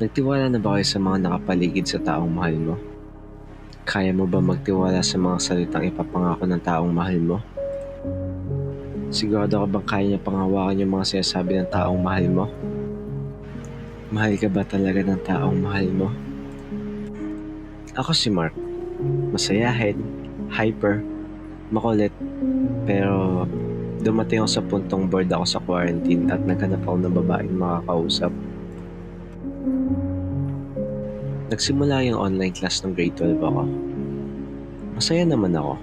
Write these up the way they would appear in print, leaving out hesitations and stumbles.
Nagtiwala na ba kayo sa mga nakapaligid sa taong mahal mo? Kaya mo ba magtiwala sa mga salitang ipapangako ng taong mahal mo? Sigurado ka bang kaya niya panghawakan yung mga sinasabi ng taong mahal mo? Mahal ka ba talaga ng taong mahal mo? Ako si Mark. Masayahin, hyper, makulit, pero dumating ako sa puntong bored ako sa quarantine at naghanap ako ng babaeng makakausap. Nagsimula yung online class ng grade 12 ako. Masaya naman ako.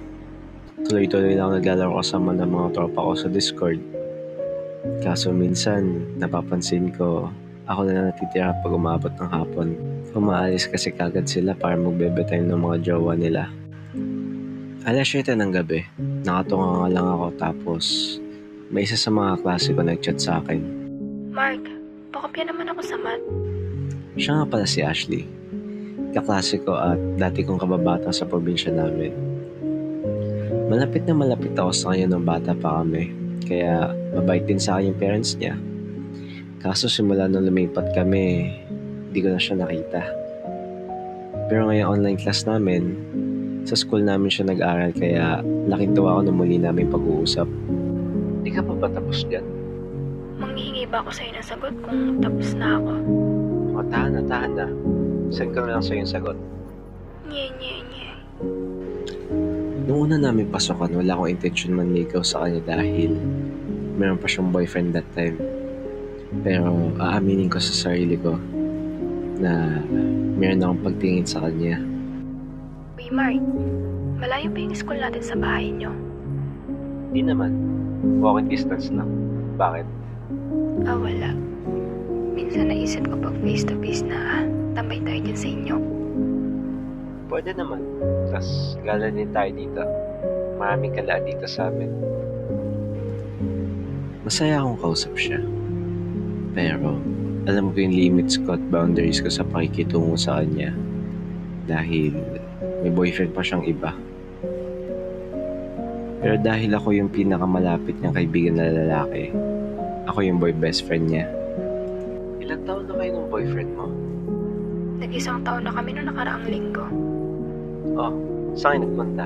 Tuloy-tuloy lang naglalaro kasama ng mga tropa ko sa Discord. Kaso minsan, napapansin ko, ako na lang natitira pag umabot ng hapon. Umaalis kasi kagad sila para magbebe-time ng mga jowa nila. Alas 7 ng gabi, nakatunga nga lang ako tapos may isa sa mga klase ko nag-chat sa akin. Mark, pakopya naman ako sa math. Siya nga pala si Ashley. Kaklase ko at dati kong kababata sa probinsya namin. Malapit na malapit ako sa kanya nung bata pa kami. Kaya mabait din sa akin yung parents niya. Kaso simula nung lumipat kami, hindi ko na siya nakita. Pero ngayong online class namin, sa school namin siya nag-aral kaya laking tuwa ako nung muli namin pag-uusap. Hindi ka pa ba tapos dyan? Manghihingi ba ako sa'yo ng sagot kung tapos na ako? O tahan na. Send ko na lang sa'yo yung sagot. Nye. Noong una namin pasokan, wala akong intention manligaw sa kanya dahil meron pa siyang boyfriend that time. Pero aaminin ko sa sarili ko na meron akong pagtingin sa kanya. Uy, Mark, malayo ba yung school natin sa bahay niyo? Hindi naman. Walking distance lang. Bakit? Wala. Minsan naisip ko pag face to face na tambay tayo dyan sa inyo. Pwede naman. Tapos gala din tayo dito. Maraming kalaan dito sa amin. Masaya akong kausap siya. Pero alam ko yung limits ko at boundaries ko sa pakikitungo sa kanya. Dahil may boyfriend pa siyang iba. Pero dahil ako yung pinakamalapit niyang kaibigan na lalaki, ako yung boy best friend niya. Ilang taon na kayo ng boyfriend mo? Nag-isang taon na kami noong nakaraang linggo. Oh, saan kayo nagpunta?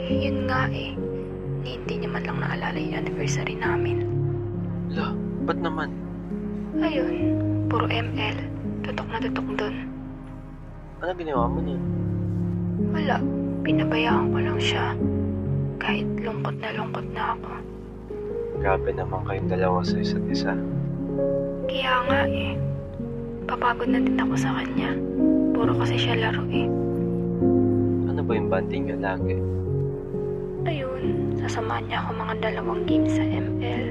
Yun nga eh. Hindi niya man lang naalala yung anniversary namin. Lo, ba't naman? Ayun, puro ML. Tutok na tutok dun. Ano ginawa mo nun? Wala, pinabayaan ko lang siya. Kahit lungkot na ako. Grabe naman kayong dalawa sa isa't isa. Kaya nga eh. Papagod na din ako sa kanya. Puro kasi siya laro eh. Ano ba yung banding niyo lagi? Ayun, sasamahan niya ako mga 2 games sa ML.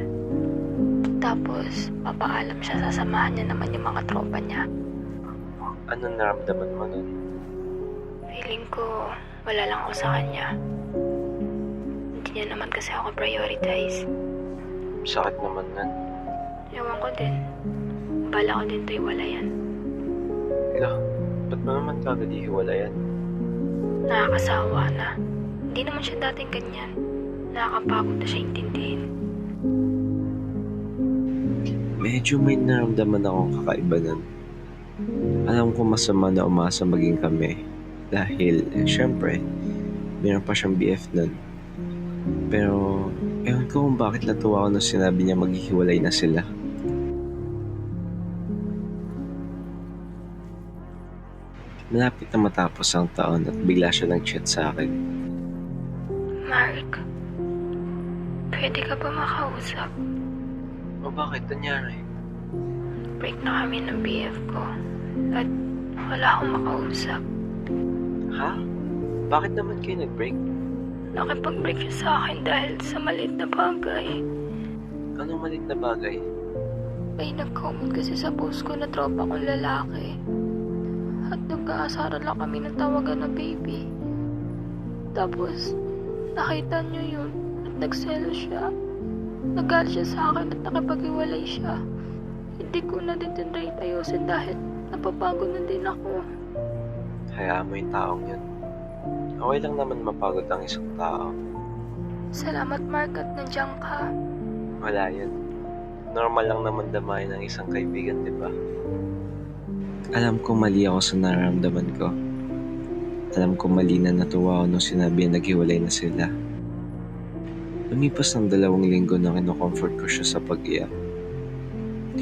Tapos, papaalam siya, sasamahan niya naman yung mga tropa niya. Anong naramdaman mo nun? Feeling ko, wala lang ako sa kanya. Hindi niya naman kasi ako prioritize. Sakit naman nun. Ewan ko din. Bala ko din to iwalayan. Lo, ba't mo naman kagad ihiwalayan? Nakakasawa na. Hindi naman siya dating ganyan. Nakakapagod na siya intindihin. Medyo may naramdaman akong kakaiba nun. Alam ko masama na umasa maging kami. Dahil, syempre, meron pa siyang BF nun. Pero, ewan ko kung bakit natuwa ako nung sinabi niya maghihiwalay na sila. Malapit na matapos ang taon at bigla siya nag-chat sa akin. Mark, pwede ka ba makausap? O bakit? Nangyari? Break na kami ng BF ko. At wala akong makausap. Ha? Bakit naman kayo nag-break? Nakipag-break siya sa akin dahil sa maliit na bagay. Anong malit na bagay? May nag-comment kasi sa post ko na tropa kong lalaki. At nagkaasaran lang kami ng tawagan na baby. Tapos, nakita niyo yun at nagselos siya. Nagalit siya sa akin at nakipag-iwalay siya. Hindi ko na din tinry ayusin dahil napapagod na din ako. Hayaan mo yung taong yun. Okay lang naman mapagod ang isang tao. Salamat Mark at nandiyan ka. Wala yun. Normal lang naman damayin ng isang kaibigan, di ba? Alam ko mali ako sa nararamdaman ko. Alam ko mali na natuwa ako nung sinabi na naghiwalay na sila. Lumipas ng 2 linggo na kinocomfort ko siya sa pag-iyak.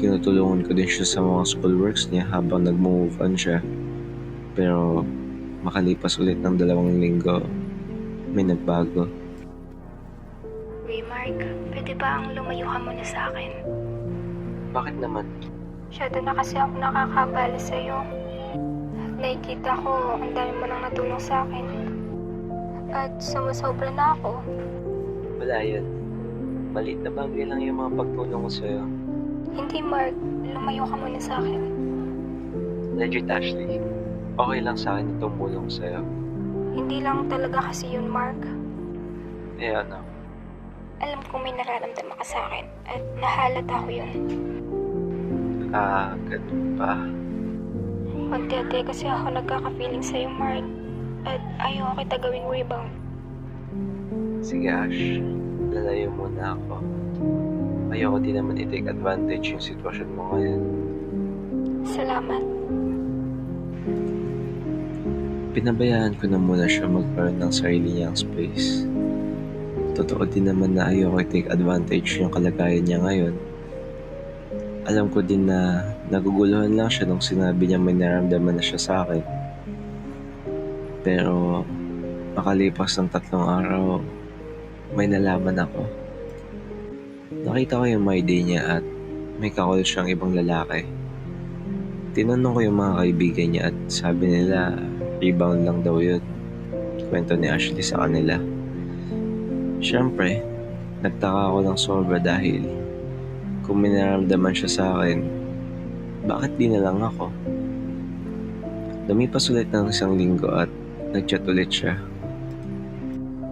Tinutulungan ko din siya sa mga schoolworks niya habang nag-move on siya. Pero makalipas ulit ng 2 linggo, may nagbago. Uy, Mark, pwede ba ang lumayo ka muna sa akin? Bakit naman? Masyado na kasi ako nakakabala sa'yo. At nakikita ko, ang dami mo nang natulong sa akin. At sumusobra na ako. Wala yun. Maliit na bagay lang yung mga pagtulong ko sa'yo. Hindi, Mark. Lumayo ka muna sa akin. Legit, Ashley. Okay lang sa akin itong tulong sa'yo. Hindi lang talaga kasi yun, Mark. Eh ano? Alam kong may nararamdaman ka sa akin. At nahalata ko yun. Ganun pa. Unti-unti kasi ako nagkaka-feeling sa'yo, Mark. At ayaw kita gawing rebound. Sige, Ash. Lalayo muna ako. Ayoko din naman i-take advantage yung sitwasyon mo ngayon. Salamat. Pinabayaan ko na muna siya magkaroon ng sarili niyang space. Totoo din naman na ayoko i-take advantage yung kalagayan niya ngayon. Alam ko din na naguguluhan lang siya nung sinabi niya may naramdaman na siya sa akin. Pero makalipas ng 3 araw, may nalaman ako. Nakita ko yung My Day niya at may kakol siyang ibang lalaki. Tinanong ko yung mga kaibigan niya at sabi nila rebound lang daw yun. Kwento ni Ashley sa kanila. Siyempre, nagtaka ako ng sobra dahil kung may nararamdaman siya sa akin, bakit di na lang ako? Lumipas ulit ng 1 linggo at nag-chat ulit siya.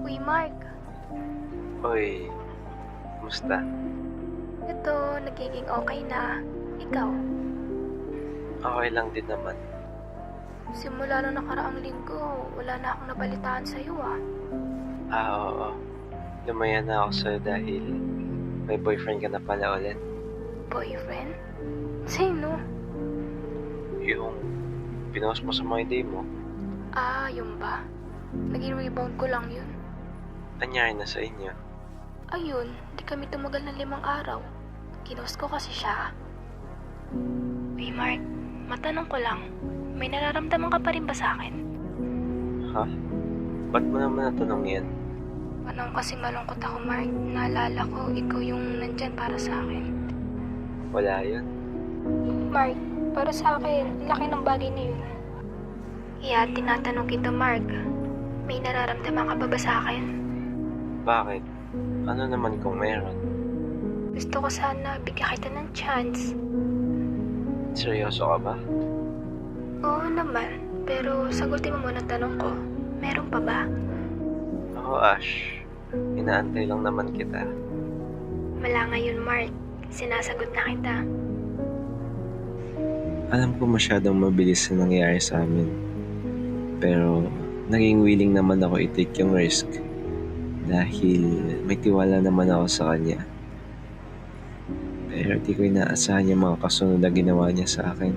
Uy, Mark. Oy, kumusta? Ito, nagiging okay na. Ikaw? Okay lang din naman. Simula nung nakaraang linggo, wala na akong nabalitaan sa'yo ah. Oo. Lumaya na ako sa'yo dahil may boyfriend ka na pala ulit. Boyfriend? Sino? Yung pinost mo sa My Day mo, Ah, yun ba? Naging rebound ko lang yun. anyari na sa inyo. Ayun, di kami tumagal ng 5 araw. Kinost ko kasi siya. Uy, Mark, matanong ko lang. May nararamdaman ka pa rin ba sa akin? Ha? Ba't mo naman natanong yan? Anong kasi malungkot ako, Mark. Naalala ko, ikaw yung nandyan para sa akin. Wala yun. Mark, para sa akin, laki ng bagay na yun. Kaya tinatanong kita, Mark. May nararamdaman ka ba sa akin? Bakit? Ano naman kung meron? Gusto ko sana bigyan kita ng chance. Seryoso ka ba? Oo naman, pero sagutin mo muna ang tanong ko. Meron pa ba? Oo, Ash. Inaantay lang naman kita. Wala ngayon, Mark. Sinasagot na kita. Alam ko masyadong mabilis na nangyari sa amin. Pero naging willing naman ako i-take yung risk. Dahil may tiwala naman ako sa kanya. Pero di ko inaasahan yung mga kasunod na ginawa niya sa akin.